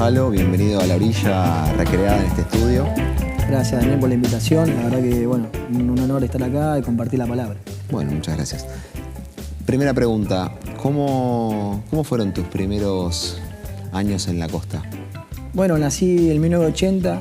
Gonzalo, bienvenido a La Orilla recreada en este estudio. Gracias, Daniel, por la invitación. La verdad que, bueno, un honor estar acá y compartir la palabra. Bueno, muchas gracias. Primera pregunta, ¿cómo fueron tus primeros años en la costa? Bueno, nací en 1980,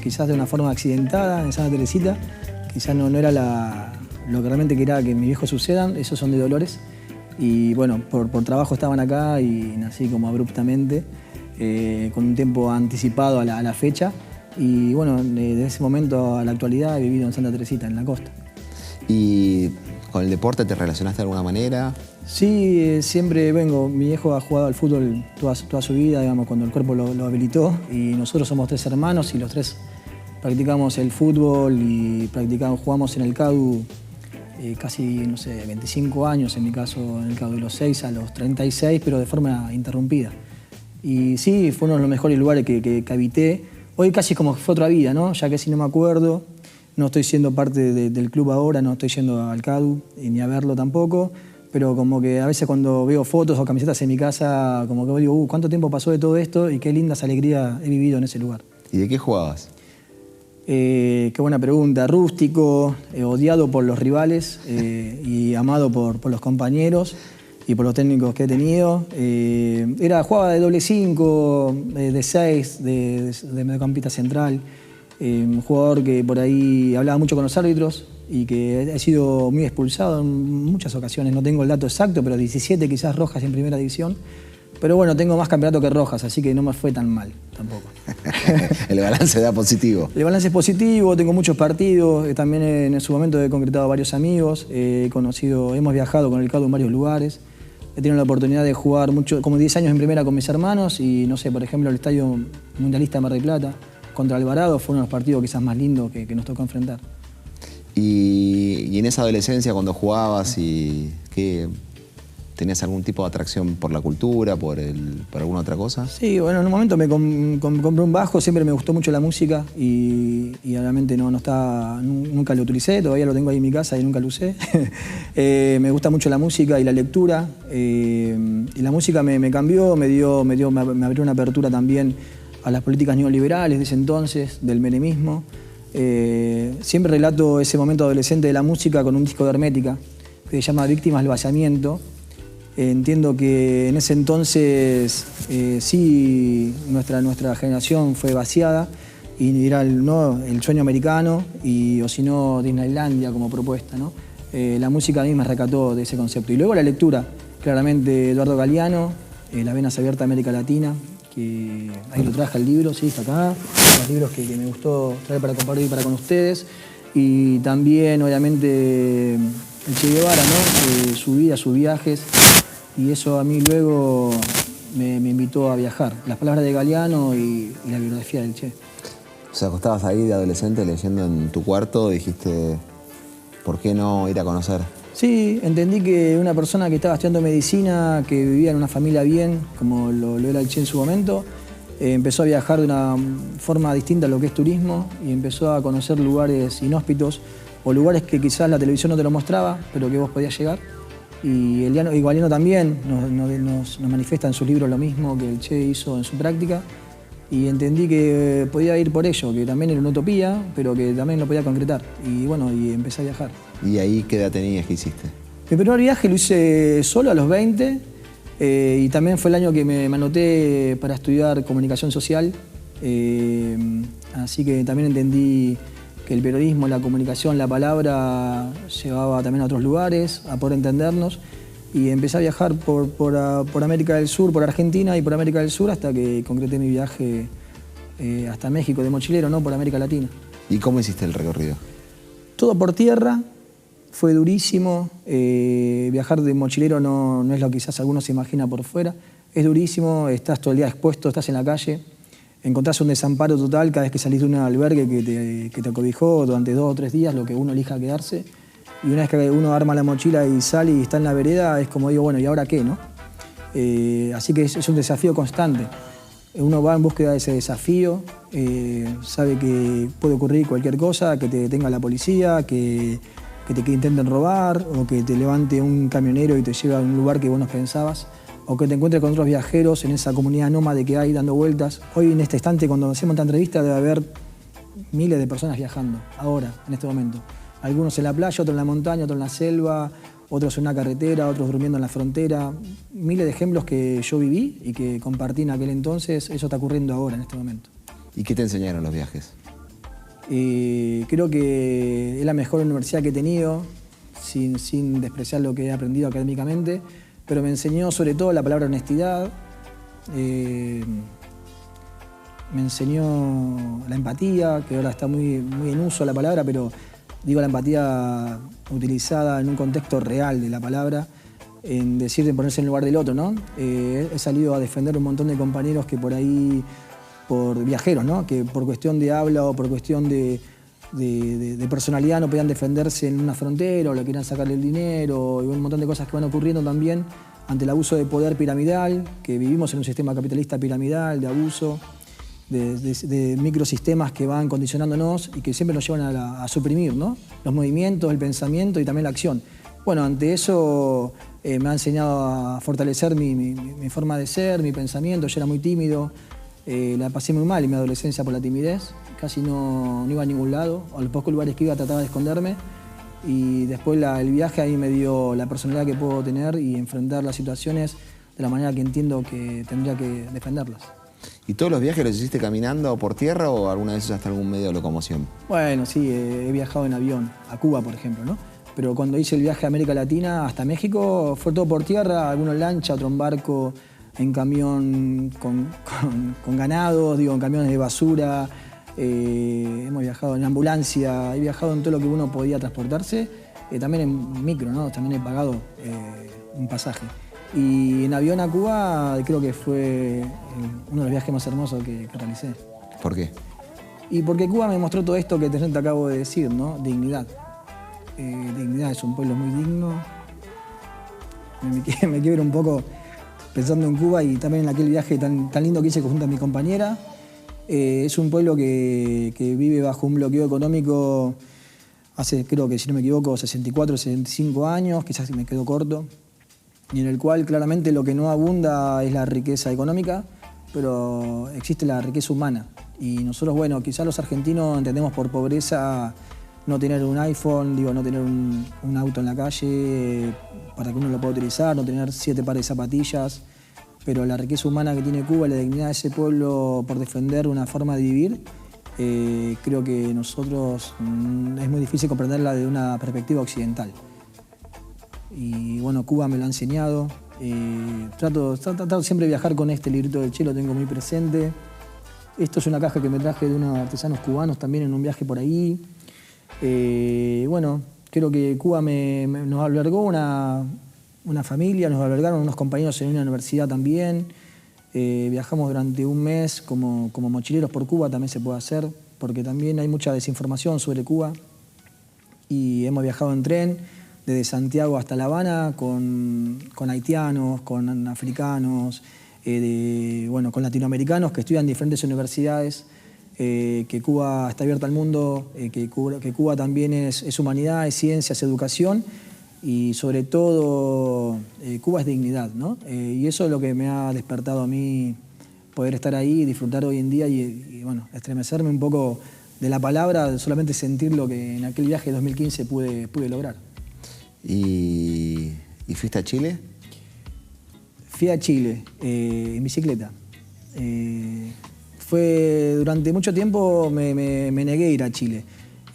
quizás de una forma accidentada, en Santa Teresita. Quizás no era lo que realmente quería que mis viejos sucedan, esos son de Dolores. Y bueno, por trabajo estaban acá y nací como abruptamente, con un tiempo anticipado a la fecha. Y bueno, desde ese momento a la actualidad he vivido en Santa Teresita, en la costa. ¿Y con el deporte te relacionaste de alguna manera? Sí, siempre vengo. Mi viejo ha jugado al fútbol toda su vida, digamos, cuando el cuerpo lo habilitó. Y nosotros somos 3 hermanos y los 3 practicamos el fútbol y jugamos en el CADU casi, no sé, 25 años, en mi caso, en el CADU de los 6 a los 36, pero de forma interrumpida. Y sí, fue uno de los mejores lugares que habité. Hoy casi como que fue otra vida, ¿no? Ya que si no me acuerdo, no estoy siendo parte del club ahora, no estoy yendo al CADU ni a verlo tampoco, pero como que a veces cuando veo fotos o camisetas en mi casa, como que digo, ¿cuánto tiempo pasó de todo esto y qué lindas alegrías he vivido en ese lugar? ¿Y de qué jugabas? Qué buena pregunta. Rústico, odiado por los rivales y amado por los compañeros y por los técnicos que he tenido. Jugaba de doble 5, de 6, de mediocampista central. Un jugador que por ahí hablaba mucho con los árbitros y que he sido muy expulsado en muchas ocasiones. No tengo el dato exacto, pero 17 quizás rojas en primera división. Pero bueno, tengo más campeonato que rojas, así que no me fue tan mal tampoco. El balance da positivo. El balance es positivo, tengo muchos partidos. También en su momento he concretado varios amigos. Hemos viajado con el CADU en varios lugares. He tenido la oportunidad de jugar como 10 años en primera con mis hermanos y, no sé, por ejemplo, el Estadio Mundialista de Mar del Plata contra Alvarado fue uno de los partidos quizás más lindos que nos tocó enfrentar. Y en esa adolescencia, cuando jugabas, ¿tenías algún tipo de atracción por la cultura, por alguna otra cosa? Sí, bueno, en un momento me compré un bajo, siempre me gustó mucho la música y realmente nunca lo utilicé, todavía lo tengo ahí en mi casa y nunca lo usé. Me gusta mucho la música y la lectura y la música me cambió, me abrió una apertura también a las políticas neoliberales de ese entonces, del menemismo. Siempre relato ese momento adolescente de la música con un disco de Hermética que se llama Víctimas del Vaciamiento. Entiendo que en ese entonces sí nuestra generación fue vaciada y era el sueño americano o si no Disneylandia como propuesta, ¿no? La música a mí me rescató de ese concepto. Y luego la lectura, claramente Eduardo Galeano, Las venas abiertas de América Latina, que ahí lo traje el libro, sí, está acá, los libros que me gustó traer para compartir con ustedes. Y también, obviamente, el Che Guevara, ¿no? Su vida, sus viajes. Y eso a mí luego me invitó a viajar. Las palabras de Galeano y la biografía del Che. O sea, estabas ahí de adolescente leyendo en tu cuarto y dijiste, ¿por qué no ir a conocer? Sí, entendí que una persona que estaba estudiando medicina, que vivía en una familia bien, como lo era el Che en su momento, empezó a viajar de una forma distinta a lo que es turismo y empezó a conocer lugares inhóspitos o lugares que quizás la televisión no te lo mostraba, pero que vos podías llegar. Y Galeano también nos manifiesta en su libro lo mismo que el Che hizo en su práctica. Y entendí que podía ir por ello, que también era una utopía, pero que también lo podía concretar. Y bueno, y empecé a viajar. ¿Y ahí qué edad tenías? ¿Qué hiciste? Mi primer viaje lo hice solo a los 20 y también fue el año que me anoté para estudiar comunicación social. Así que también entendí que el periodismo, la comunicación, la palabra llevaba también a otros lugares, a poder entendernos. Y empecé a viajar por América del Sur, por Argentina y por América del Sur hasta que concreté mi viaje hasta México de mochilero, ¿no? Por América Latina. ¿Y cómo hiciste el recorrido? Todo por tierra, fue durísimo. Viajar de mochilero no es lo que quizás algunos se imagina por fuera. Es durísimo, estás todo el día expuesto, estás en la calle. Encontrás un desamparo total cada vez que salís de un albergue que te acobijó durante 2 o 3 días, lo que uno elija quedarse. Y una vez que uno arma la mochila y sale y está en la vereda, es como digo, bueno, ¿y ahora qué, no? Así que es un desafío constante. Uno va en búsqueda de ese desafío, sabe que puede ocurrir cualquier cosa, que te detenga la policía, que te intenten robar o que te levante un camionero y te lleve a un lugar que vos no pensabas. o que te encuentres con otros viajeros en esa comunidad nómade que hay dando vueltas. Hoy en este instante, cuando hacemos esta entrevista, debe haber miles de personas viajando, ahora, en este momento. Algunos en la playa, otros en la montaña, otros en la selva, otros en una carretera, otros durmiendo en la frontera. Miles de ejemplos que yo viví y que compartí en aquel entonces. Eso está ocurriendo ahora, en este momento. ¿Y qué te enseñaron los viajes? Creo que es la mejor universidad que he tenido, sin despreciar lo que he aprendido académicamente, pero me enseñó sobre todo la palabra honestidad, me enseñó la empatía, que ahora está muy en uso la palabra, pero digo la empatía utilizada en un contexto real de la palabra, en decir, de ponerse en el lugar del otro, ¿no? He salido a defender un montón de compañeros que por ahí, por viajeros, ¿no? Que por cuestión de habla o por cuestión de personalidad no podían defenderse en una frontera o le querían sacarle el dinero, y un montón de cosas que van ocurriendo también ante el abuso de poder piramidal, que vivimos en un sistema capitalista piramidal, de abuso, de microsistemas que van condicionándonos y que siempre nos llevan a suprimir, ¿no? Los movimientos, el pensamiento y también la acción. Bueno, ante eso me ha enseñado a fortalecer mi forma de ser, mi pensamiento. Yo era muy tímido, la pasé muy mal en mi adolescencia por la timidez, casi no iba a ningún lado, a los pocos lugares que iba trataba de esconderme, y después el viaje ahí me dio la personalidad que puedo tener y enfrentar las situaciones de la manera que entiendo que tendría que defenderlas. ¿Y todos los viajes los hiciste caminando por tierra o alguna vez usaste algún medio de locomoción? Bueno, sí, he viajado en avión, a Cuba por ejemplo, ¿no? Pero cuando hice el viaje a América Latina hasta México fue todo por tierra, algunos en lancha, otro en barco, en camión con ganados, digo, en camiones de basura. Hemos viajado en ambulancia, he viajado en todo lo que uno podía transportarse, también en micro, ¿no? También he pagado un pasaje. Y en avión a Cuba creo que fue uno de los viajes más hermosos que realicé. ¿Por qué? Y porque Cuba me mostró todo esto que te acabo de decir, ¿no? Dignidad. Dignidad, es un pueblo muy digno. Me quiebro un poco pensando en Cuba y también en aquel viaje tan lindo que hice junto a mi compañera. Es un pueblo que vive bajo un bloqueo económico hace, creo que si no me equivoco, 64, 65 años, quizás me quedo corto, y en el cual claramente lo que no abunda es la riqueza económica, pero existe la riqueza humana. Y nosotros, bueno, quizás los argentinos entendemos por pobreza no tener un iPhone, digo, no tener un auto en la calle para que uno lo pueda utilizar, no tener 7 pares de zapatillas, pero la riqueza humana que tiene Cuba, la dignidad de ese pueblo por defender una forma de vivir, creo que nosotros es muy difícil comprenderla de una perspectiva occidental. Y bueno, Cuba me lo ha enseñado. Trato siempre de viajar con este librito del Che, lo tengo muy presente. Esto es una caja que me traje de unos artesanos cubanos también en un viaje por ahí. Bueno, creo que Cuba nos albergó una familia, nos albergaron unos compañeros en una universidad también. Viajamos durante un mes como mochileros por Cuba, también se puede hacer, porque también hay mucha desinformación sobre Cuba. Y hemos viajado en tren desde Santiago hasta La Habana con haitianos, con africanos, con latinoamericanos que estudian en diferentes universidades, que Cuba está abierta al mundo, que Cuba también es humanidad, es ciencia, es educación y sobre todo Cuba es dignidad, ¿no? Y eso es lo que me ha despertado a mí poder estar ahí y disfrutar hoy en día y bueno, estremecerme un poco de la palabra, solamente sentir lo que en aquel viaje de 2015 pude lograr. ¿Y fuiste a Chile? Fui a Chile en bicicleta. Durante mucho tiempo me negué a ir a Chile.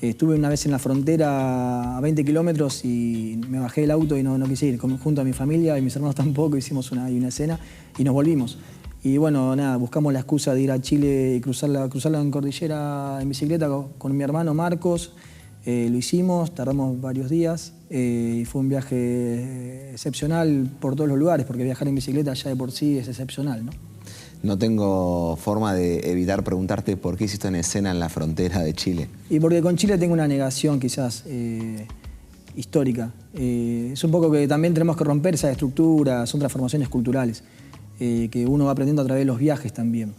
Estuve una vez en la frontera a 20 kilómetros y me bajé del auto y no quise ir. Junto a mi familia y mis hermanos tampoco, hicimos una escena y nos volvimos. Y bueno, nada, buscamos la excusa de ir a Chile y cruzarla en cordillera en bicicleta con mi hermano Marcos. Lo hicimos, tardamos varios días y fue un viaje excepcional por todos los lugares, porque viajar en bicicleta ya de por sí es excepcional, ¿no? No tengo forma de evitar preguntarte por qué hiciste una escena en la frontera de Chile. Y porque con Chile tengo una negación quizás histórica. Es un poco que también tenemos que romper esas estructuras, son transformaciones culturales que uno va aprendiendo a través de los viajes también.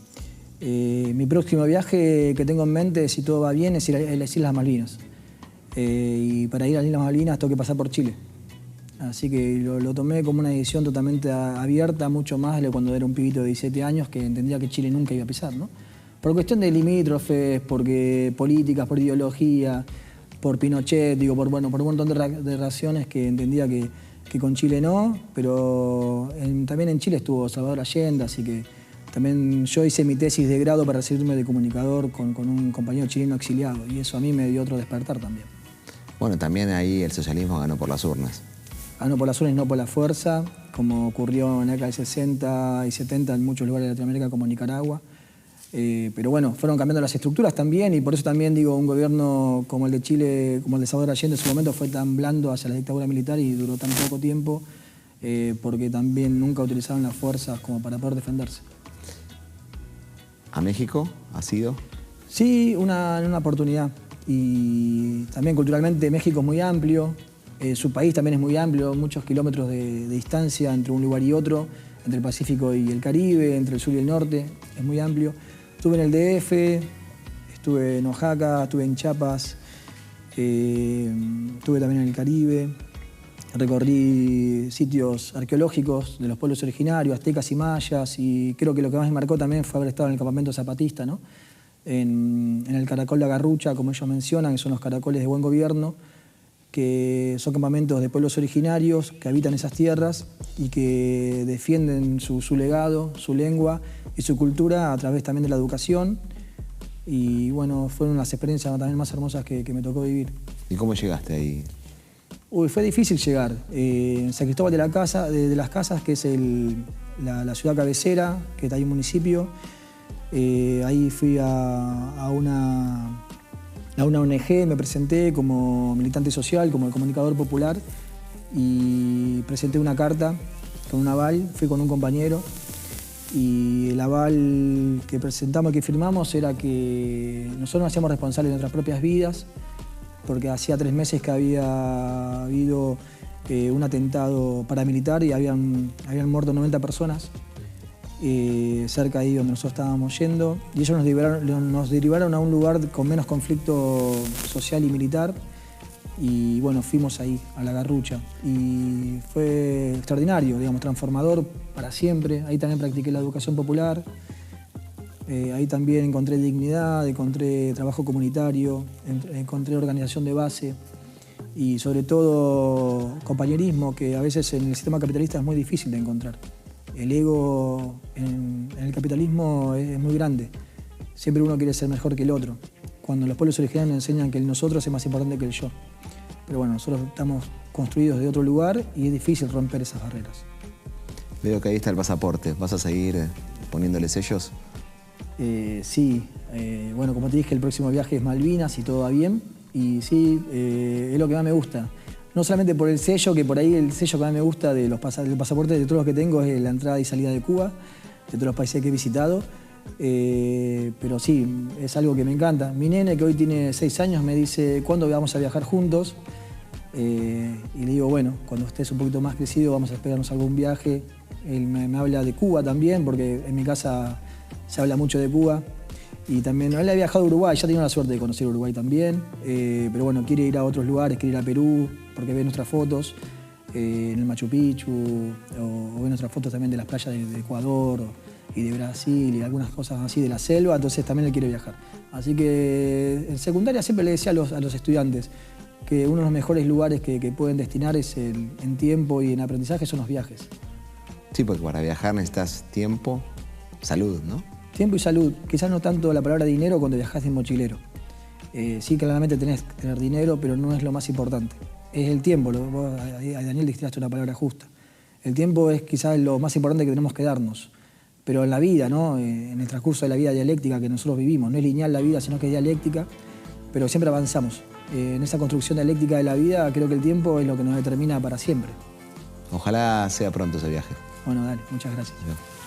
Mi próximo viaje que tengo en mente, si todo va bien, es ir a las Islas Malvinas. Y para ir a las Islas Malvinas tengo que pasar por Chile. Así que lo tomé como una decisión totalmente abierta, mucho más de cuando era un pibito de 17 años que entendía que Chile nunca iba a pisar, ¿no? Por cuestión de limítrofes, porque políticas, por ideología, por Pinochet, digo, por un montón de razones que entendía que con Chile no, pero también en Chile estuvo Salvador Allende, así que también yo hice mi tesis de grado para recibirme de comunicador con un compañero chileno exiliado, y eso a mí me dio otro despertar también. Bueno, también ahí el socialismo ganó por las urnas. Ganó por las urnas y no por la fuerza, como ocurrió en la década de 60 y 70 en muchos lugares de Latinoamérica como Nicaragua. Pero bueno, fueron cambiando las estructuras también, y por eso también digo, un gobierno como el de Chile, como el de Salvador Allende en su momento fue tan blando hacia la dictadura militar y duró tan poco tiempo, porque también nunca utilizaron las fuerzas como para poder defenderse. ¿A México ha sido? Sí, una oportunidad. Y también culturalmente México es muy amplio, su país también es muy amplio, muchos kilómetros de distancia entre un lugar y otro, entre el Pacífico y el Caribe, entre el sur y el norte, es muy amplio. Estuve en el DF, estuve en Oaxaca, estuve en Chiapas, estuve también en el Caribe, recorrí sitios arqueológicos de los pueblos originarios, aztecas y mayas, y creo que lo que más me marcó también fue haber estado en el campamento zapatista, ¿no? En el Caracol La Garrucha, como ellos mencionan, que son los caracoles de buen gobierno, que son campamentos de pueblos originarios que habitan esas tierras y que defienden su legado, su lengua y su cultura a través también de la educación. Y bueno, fueron las experiencias también más hermosas que me tocó vivir. ¿Y cómo llegaste ahí? Uy, fue difícil llegar. En San Cristóbal de las Casas, que es la ciudad cabecera, que está ahí en el municipio, ahí fui a una ONG, me presenté como militante social, como comunicador popular, y presenté una carta con un aval, fui con un compañero, y el aval que presentamos, que firmamos, era que nosotros nos hacíamos responsables de nuestras propias vidas, porque hacía 3 meses que había habido un atentado paramilitar y habían muerto 90 personas. Cerca de ahí donde nosotros estábamos yendo, y ellos nos derivaron a un lugar con menos conflicto social y militar, y bueno, fuimos ahí, a La Garrucha, y fue extraordinario, digamos, transformador para siempre. Ahí también practiqué la educación popular, ahí también encontré dignidad, encontré trabajo comunitario, encontré organización de base y sobre todo compañerismo, que a veces en el sistema capitalista es muy difícil de encontrar. El ego en el capitalismo es muy grande. Siempre uno quiere ser mejor que el otro. Cuando los pueblos originarios nos enseñan que el nosotros es más importante que el yo. Pero bueno, nosotros estamos construidos de otro lugar y es difícil romper esas barreras. Veo que ahí está el pasaporte. ¿Vas a seguir poniéndole sellos? Sí. Bueno, como te dije, el próximo viaje es Malvinas y todo va bien. Y sí, es lo que más me gusta. No solamente por el sello, que por ahí el sello que más me gusta del pasaporte de todos los que tengo es la entrada y salida de Cuba, de todos los países que he visitado. Pero sí, es algo que me encanta. Mi nene, que hoy tiene 6 años, me dice, ¿cuándo vamos a viajar juntos? Y le digo, bueno, cuando estés un poquito más crecido vamos a esperarnos algún viaje. Él me habla de Cuba también, porque en mi casa se habla mucho de Cuba. Y también, él ha viajado a Uruguay, ya tengo la suerte de conocer Uruguay también, pero bueno, quiere ir a otros lugares, quiere ir a Perú, porque ve nuestras fotos en el Machu Picchu, o ve nuestras fotos también de las playas de Ecuador y de Brasil y algunas cosas así de la selva, entonces también él quiere viajar. Así que en secundaria siempre le decía a los estudiantes que uno de los mejores lugares que pueden destinar en tiempo y en aprendizaje son los viajes. Sí, porque para viajar necesitas tiempo, salud, ¿no? Tiempo y salud, quizás no tanto la palabra dinero cuando viajás de mochilero. Sí, claramente tenés que tener dinero, pero no es lo más importante. Es el tiempo, a Daniel destinaste una palabra justa. El tiempo es quizás lo más importante que tenemos que darnos. Pero en la vida, ¿no? En el transcurso de la vida dialéctica que nosotros vivimos, no es lineal la vida, sino que es dialéctica, pero siempre avanzamos. En esa construcción dialéctica de la vida, creo que el tiempo es lo que nos determina para siempre. Ojalá sea pronto ese viaje. Bueno, dale, muchas gracias. Yo.